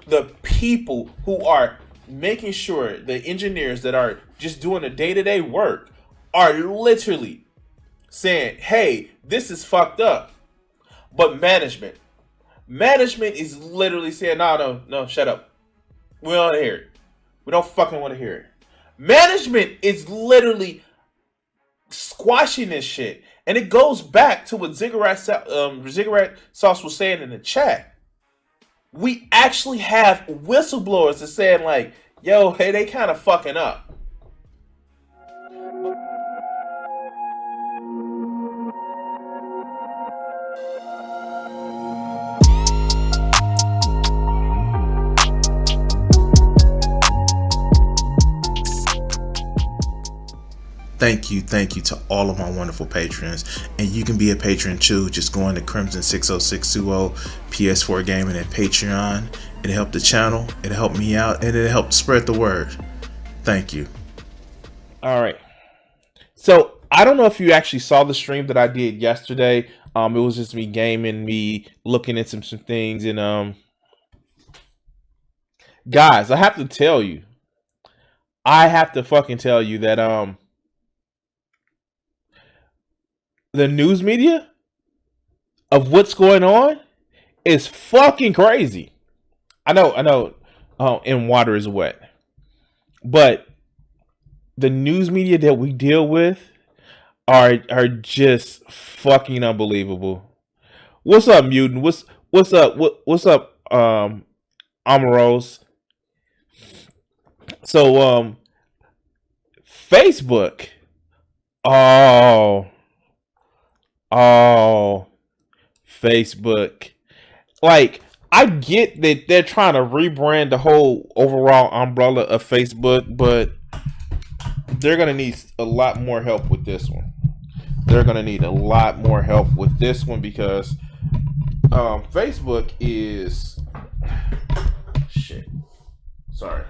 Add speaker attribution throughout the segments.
Speaker 1: the people who are making sure the engineers that are just doing the day-to-day work are literally saying, hey, this is fucked up. But management is literally saying, no, shut up. We don't want to hear it. We don't fucking want to hear it. Management is literally squashing this shit. And it goes back to what Ziggurat Sauce was saying in the chat. We actually have whistleblowers that saying like, yo, hey, they kind of fucking up.
Speaker 2: Thank you to all of my wonderful patrons. And you can be a patron too. Just go into Crimson60620 PS4 Gaming and Patreon. It'll help the channel, it'll help me out, and it'll help spread the word. Thank you.
Speaker 1: All right. So I don't know if you actually saw the stream that I did yesterday. It was just me gaming, me looking at some things, and guys, I have to fucking tell you that the news media of what's going on is fucking crazy. I know. And water is wet, but the news media that we deal with are just fucking unbelievable. What's up, Mutant? What's up? Amaros. So Facebook. Oh, Facebook. Like, I get that they're trying to rebrand the whole overall umbrella of Facebook, but they're going to need a lot more help with this one. They're going to need a lot more help with this one because Facebook is... Shit. Sorry.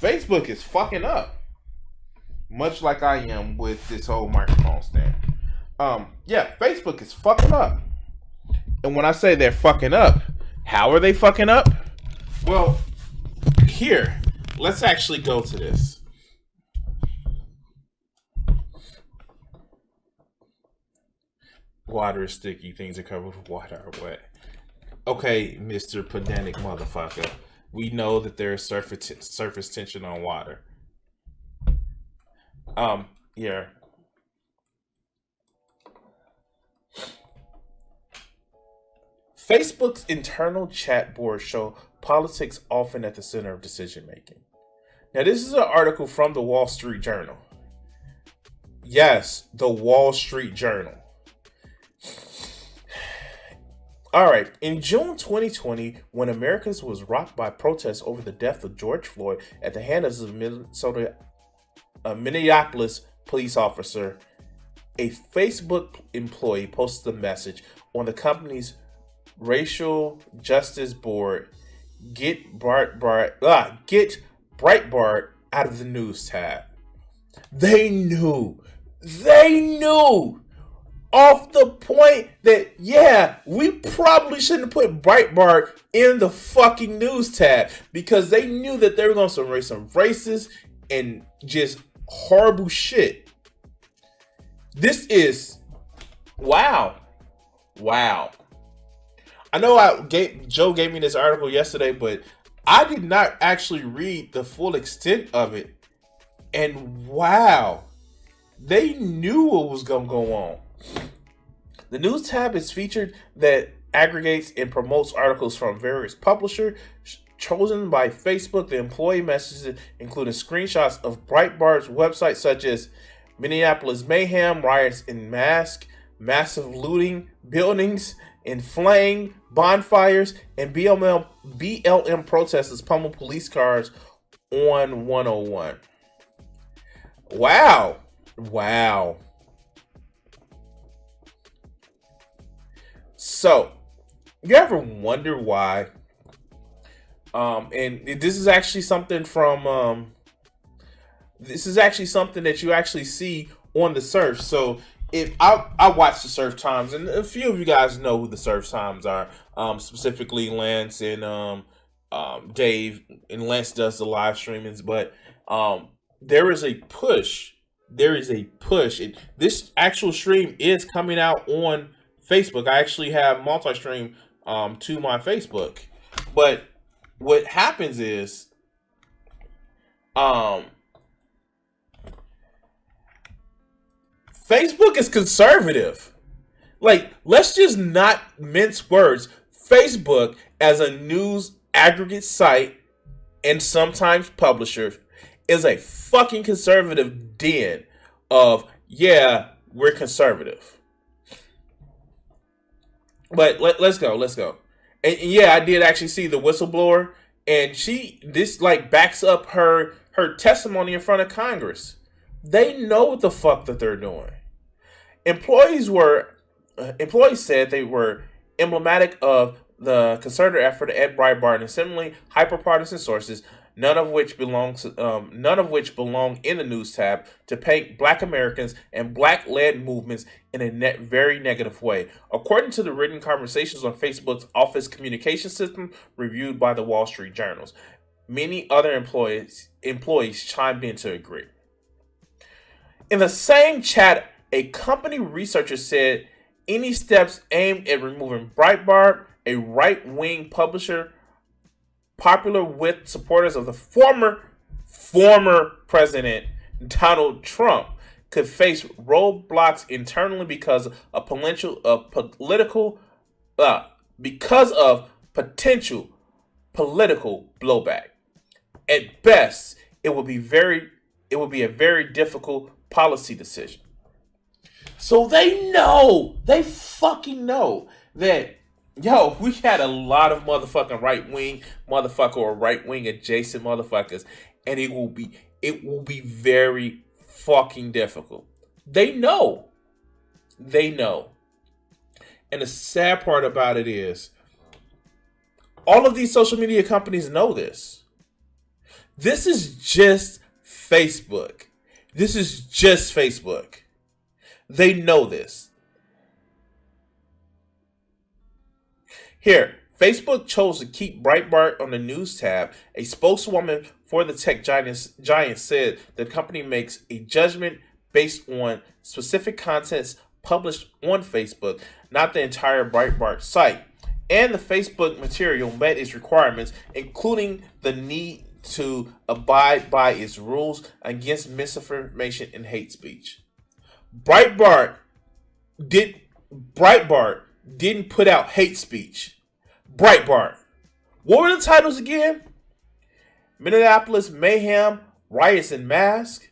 Speaker 1: Facebook is fucking up. Much like I am with this whole microphone stand. Yeah, Facebook is fucking up. And when I say they're fucking up, how are they fucking up? Well, here, let's actually go to this. Water is sticky, things are covered with water are wet. Okay, Mr. Pedantic motherfucker. We know that there is surface tension on water. Yeah. Facebook's internal chat boards show politics often at the center of decision making. Now, this is an article from the Wall Street Journal. Yes, the Wall Street Journal. All right. In June 2020, when America was rocked by protests over the death of George Floyd at the hands of a Minneapolis police officer, a Facebook employee posted a message on the company's racial justice board, get Breitbart out of the news tab. They knew off the point that, yeah, we probably shouldn't put Breitbart in the fucking news tab because they knew that they were going to raise some racist and just horrible shit. This is wow. I know Joe gave me this article yesterday, but I did not actually read the full extent of it. And wow, they knew what was going to go on. The news tab is featured that aggregates and promotes articles from various publishers chosen by Facebook. The employee messages including screenshots of Breitbart's website, such as Minneapolis mayhem, riots in mask, massive looting, buildings in flame, bonfires, and BLM protesters pummel police cars on 101. Wow. So, you ever wonder why? And this is actually something from this is actually something that you actually see on the search. So if I watch the Surf Times, and a few of you guys know who the Surf Times are, specifically Lance and Dave, and Lance does the live streamings, but there is a push. There is a push. This actual stream is coming out on Facebook. I actually have multi-stream to my Facebook, but what happens is Facebook is conservative. Like, let's just not mince words. Facebook, as a news aggregate site and sometimes publisher, is a fucking conservative den of, yeah, we're conservative. But let's go. And yeah, I did actually see the whistleblower, and this like backs up her testimony in front of Congress. They know what the fuck that they're doing. Employees said they were emblematic of the concerted effort of Ed Breitbart and similarly hyperpartisan sources, none of which belong in the news tab, to paint Black Americans and Black-led movements in a very negative way. According to the written conversations on Facebook's office communication system reviewed by the Wall Street Journals, many other employees chimed in to agree. In the same chat, a company researcher said any steps aimed at removing Breitbart, a right-wing publisher popular with supporters of the former President Donald Trump, could face roadblocks internally because of potential political blowback. At best, it would be a very difficult policy decision. So they fucking know that, yo, we had a lot of motherfucking right-wing motherfucker or right-wing adjacent motherfuckers, and it will be very fucking difficult. They know. And the sad part about it is, all of these social media companies know this. This is just Facebook. They know this. Here, Facebook chose to keep Breitbart on the news tab. A spokeswoman for the tech giant said the company makes a judgment based on specific contents published on Facebook, not the entire Breitbart site. And the Facebook material met its requirements, including the need to abide by its rules against misinformation and hate speech. Breitbart didn't put out hate speech. Breitbart. What were the titles again? Minneapolis mayhem, riots in mask,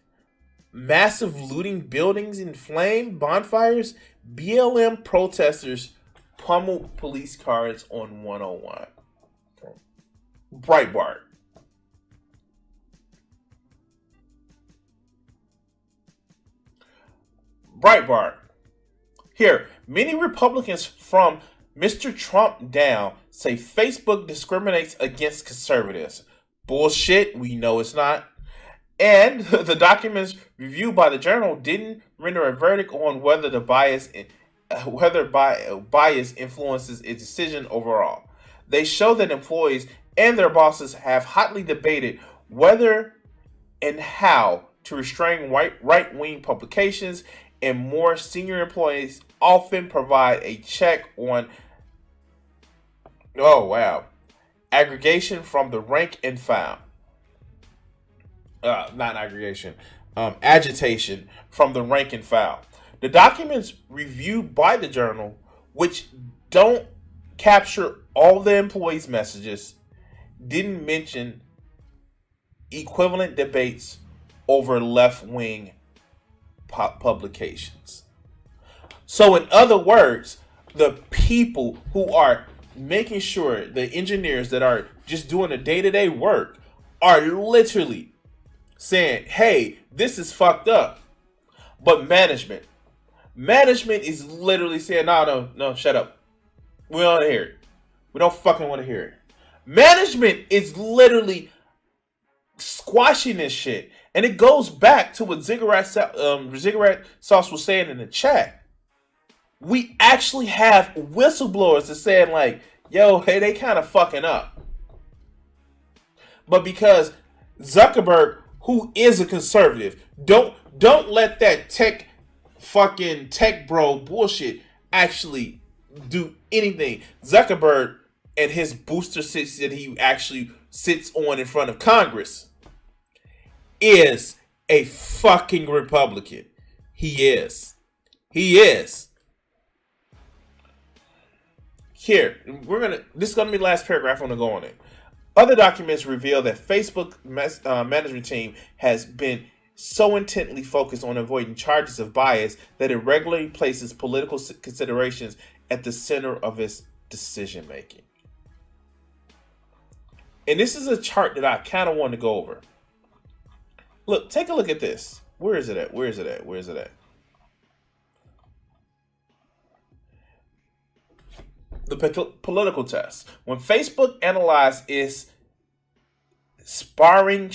Speaker 1: massive looting, buildings in flame, bonfires, BLM protesters pummeled police cars on 101. Breitbart. Here, many Republicans from Mr. Trump down say Facebook discriminates against conservatives. Bullshit, we know it's not. And the documents reviewed by the journal didn't render a verdict on whether bias influences its decision overall. They show that employees and their bosses have hotly debated whether and how to restrain right-wing publications, and more senior employees often provide a check on aggregation from the rank and file. Not aggregation, agitation from the rank and file. The documents reviewed by the journal, which don't capture all the employees' messages, didn't mention equivalent debates over left-wing publications. So in other words, the people who are making sure, the engineers that are just doing the day-to-day work, are literally saying, hey, this is fucked up. But management is literally saying, no, shut up. We don't want to hear it. We don't fucking want to hear it. Management is literally squashing this shit. And it goes back to what Ziggurat Sauce was saying in the chat. we actually have whistleblowers that saying like, yo, hey, they kind of fucking up. But because Zuckerberg, who is a conservative, don't let that tech bro bullshit actually do anything. Zuckerberg and his booster seats that he actually sits on in front of Congress is a fucking Republican. He is. He is. Here, this is gonna be the last paragraph I'm gonna go on it. Other documents reveal that Facebook management team has been so intently focused on avoiding charges of bias that it regularly places political considerations at the center of its decision making. And this is a chart that I kind of want to go over. Look, take a look at this. Where is it at? Where is it at? Where is it at? The political test. When Facebook analyzed its sparing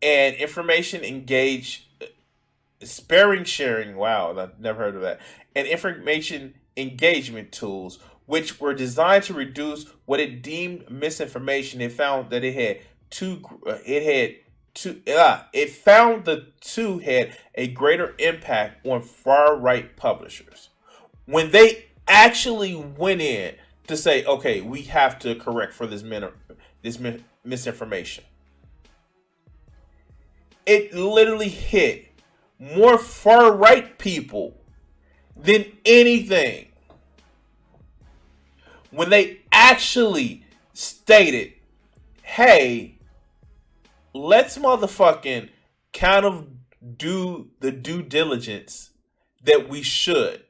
Speaker 1: and information sharing. Wow, I've never heard of that. And information engagement tools, which were designed to reduce what it deemed misinformation, it found that it found the two had a greater impact on far right publishers. When they actually went in to say, okay, we have to correct for this misinformation, it literally hit more far right people than anything. When they actually stated, hey, let's motherfucking kind of do the due diligence that we should.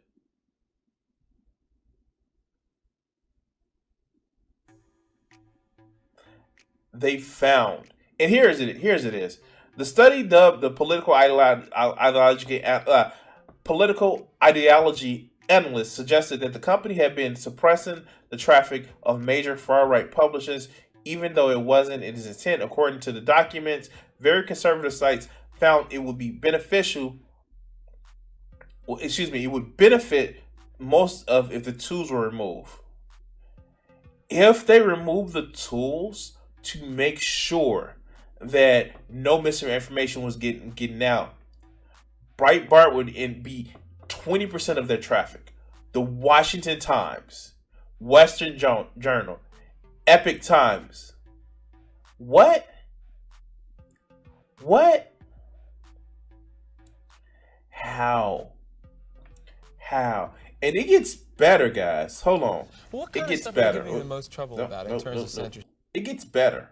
Speaker 1: They found, and here's it is. The study dubbed the political ideology analysts suggested that the company had been suppressing the traffic of major far-right publishers, even though it wasn't in its intent. According to the documents, very conservative sites found it would be beneficial. It would benefit most of if the tools were removed. If they remove the tools to make sure that no misinformation was getting out, Breitbart would be 20% of their traffic. The Washington Times, Western Journal, Epic Times. What? How? And it gets better, guys. Hold on.
Speaker 3: What kind
Speaker 1: it gets
Speaker 3: of stuff
Speaker 1: better.
Speaker 3: are you giving the most trouble about in terms of censorship?
Speaker 1: It gets better.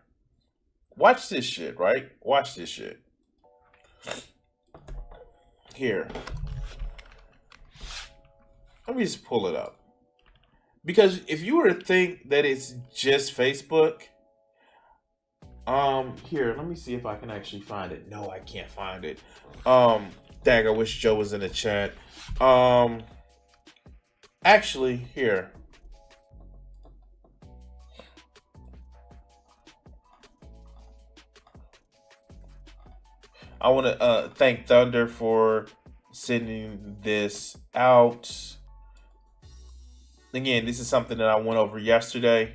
Speaker 1: Watch this shit, right? Watch this shit. Here. Let me just pull it up. Because if you were to think that it's just Facebook, here, let me see if I can actually find it. No, I can't find it. Dang, I wish Joe was in the chat. Actually, here. I want to thank Thunder for sending this out. Again, this is something that I went over yesterday.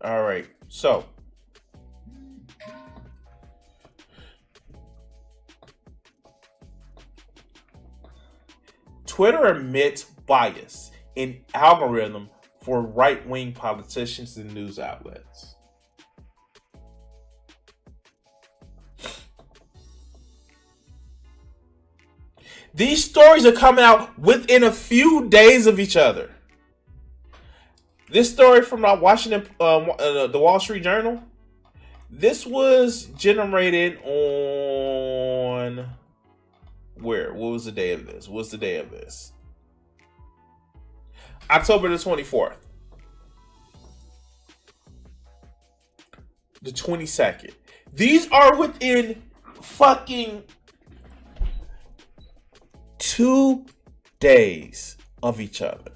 Speaker 1: All right, so Twitter admits bias in algorithm for right-wing politicians and news outlets. These stories are coming out within a few days of each other. This story from the Wall Street Journal, this was generated on where? What was the day of this? What's the day of this? October the 24th. The 22nd. These are within fucking 2 days of each other.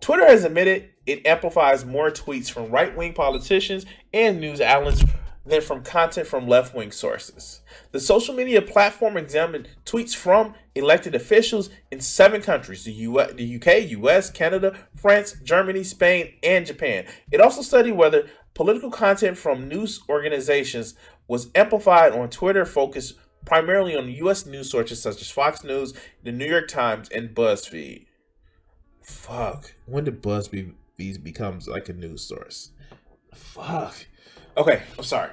Speaker 1: Twitter has admitted it amplifies more tweets from right-wing politicians and news outlets than from content from left-wing sources. The social media platform examined tweets from elected officials in 7 countries: the UK, US, Canada, France, Germany, Spain, and Japan. It also studied whether political content from news organizations was amplified on Twitter, focused primarily on US news sources such as Fox News, the New York Times, and BuzzFeed. Fuck. When did BuzzFeed becomes like a news source? Fuck. Okay, I'm sorry.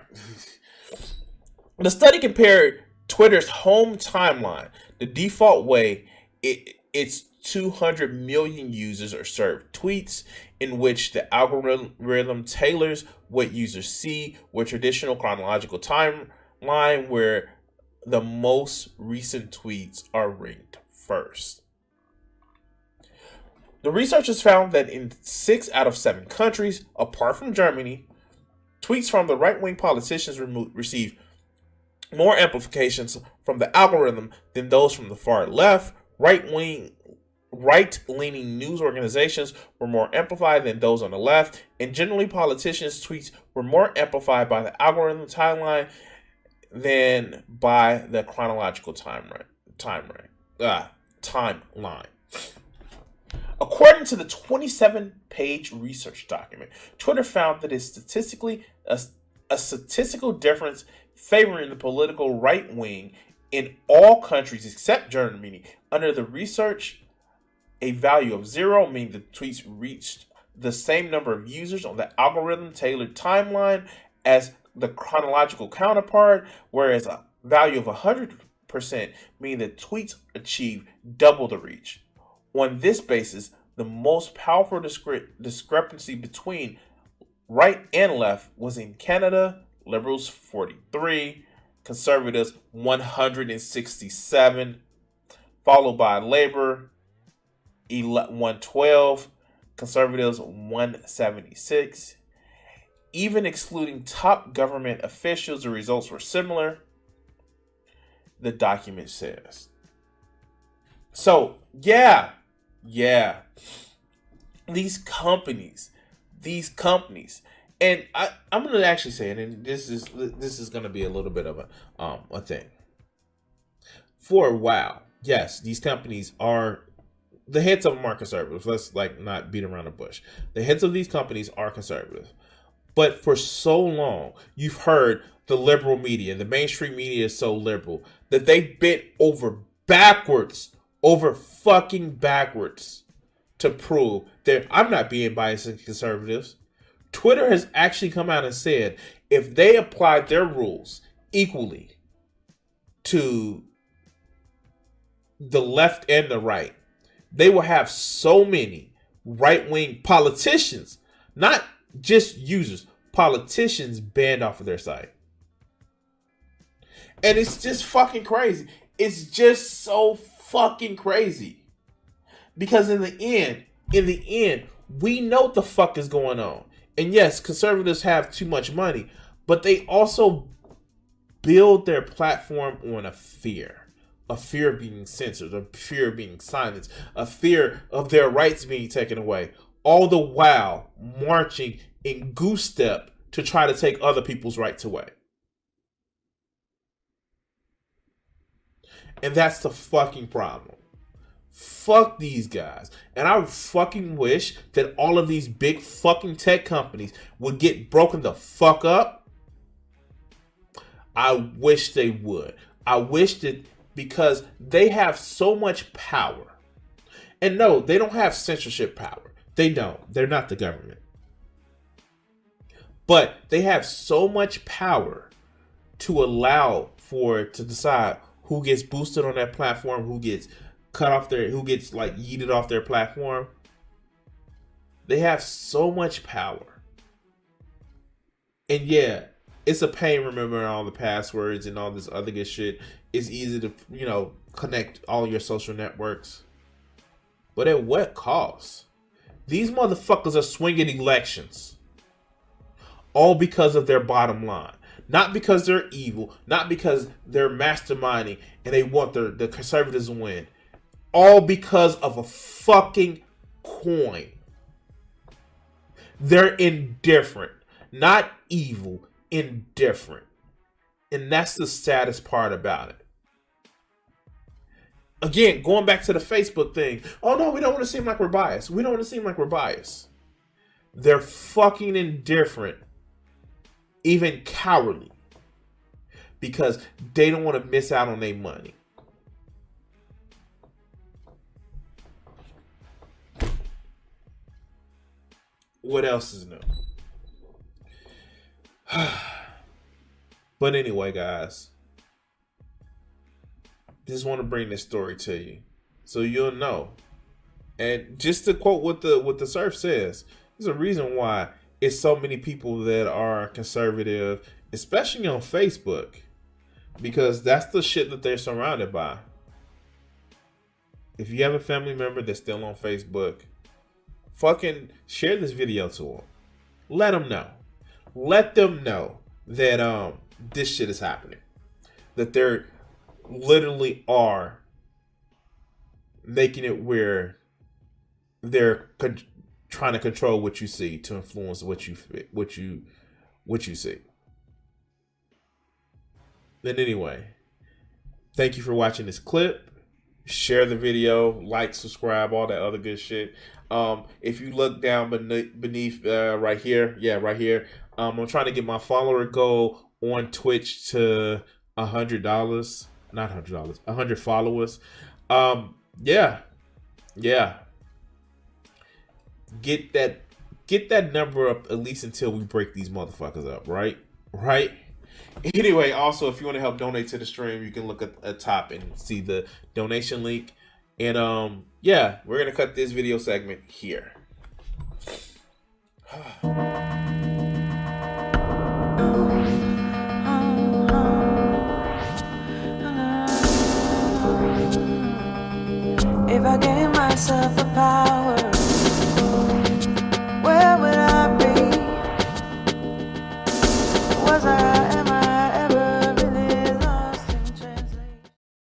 Speaker 1: The study compared Twitter's home timeline, the default way its 200 million users are served tweets, in which the algorithm tailors what users see, with traditional chronological timeline where the most recent tweets are ranked first. The researchers found that in 6 out of 7 countries, apart from Germany, tweets from the right-wing politicians received more amplifications from the algorithm than those from the far left. Right-leaning news organizations were more amplified than those on the left, and generally politicians' tweets were more amplified by the algorithm timeline than by the chronological timeline. According to the 27-page research document, Twitter found that a statistical difference favoring the political right wing in all countries except Germany. Under the research, a value of 0, meaning the tweets reached the same number of users on the algorithm-tailored timeline as the chronological counterpart, whereas a value of 100%, meaning the tweets achieved double the reach. On this basis, the most powerful discrepancy between right and left was in Canada, Liberals 43, Conservatives 167, followed by Labour 112, Conservatives 176. Even excluding top government officials, the results were similar, the document says. So, yeah. These companies, and I'm going to actually say it, and this is going to be a little bit of a thing. For a while, yes, these companies are, the heads of them are conservative. Let's not beat around the bush. The heads of these companies are conservative. But for so long, you've heard the liberal media, the mainstream media is so liberal that they bent over fucking backwards to prove that I'm not being biased against conservatives. Twitter has actually come out and said if they applied their rules equally to the left and the right, they will have so many right-wing politicians, not just users, politicians banned off of their site. And it's just fucking crazy. It's just so fucking crazy. Because in the end, we know what the fuck is going on. And yes, conservatives have too much money, but they also build their platform on a fear of being censored, a fear of being silenced, a fear of their rights being taken away, all the while marching in goose step to try to take other people's rights away. And that's the fucking problem. Fuck these guys. And I fucking wish that all of these big fucking tech companies would get broken the fuck up. I wish they would. I wish that, because they have so much power. And no, they don't have censorship power. They don't. They're not the government. But they have so much power to allow to decide who gets boosted on that platform, who gets cut off who gets yeeted off their platform. They have so much power. And yeah, it's a pain remembering all the passwords and all this other good shit. It's easy to, connect all your social networks. But at what cost? These motherfuckers are swinging elections. All because of their bottom line. Not because they're evil. Not because they're masterminding and they want the conservatives to win. All because of a fucking coin. They're indifferent, not evil, indifferent. And that's the saddest part about it. Again, going back to the Facebook thing. Oh no, we don't want to seem like we're biased. We don't want to seem like we're biased. They're fucking indifferent, even cowardly, because they don't want to miss out on their money. What else is new? But anyway, guys, just want to bring this story to you so you'll know. And just to quote what the surf says, there's a reason why it's so many people that are conservative, especially on Facebook, because that's the shit that they're surrounded by. If you have a family member that's still on Facebook, fucking share this video to them. Let them know. Let them know that this shit is happening. That they're literally are making it where they're trying to control what you see to influence what you see. Then anyway, thank you for watching this clip. Share the video, like, subscribe, all that other good shit. If you look down beneath right here, I'm trying to get my follower goal on Twitch to $100, not $100, 100 followers. Yeah. Get that number up at least until we break these motherfuckers up, right? Anyway, also, if you want to help donate to the stream, you can look at the top and see the donation link. And yeah, we're gonna cut this video segment here.
Speaker 4: If I gave myself the power, where would I be? Was I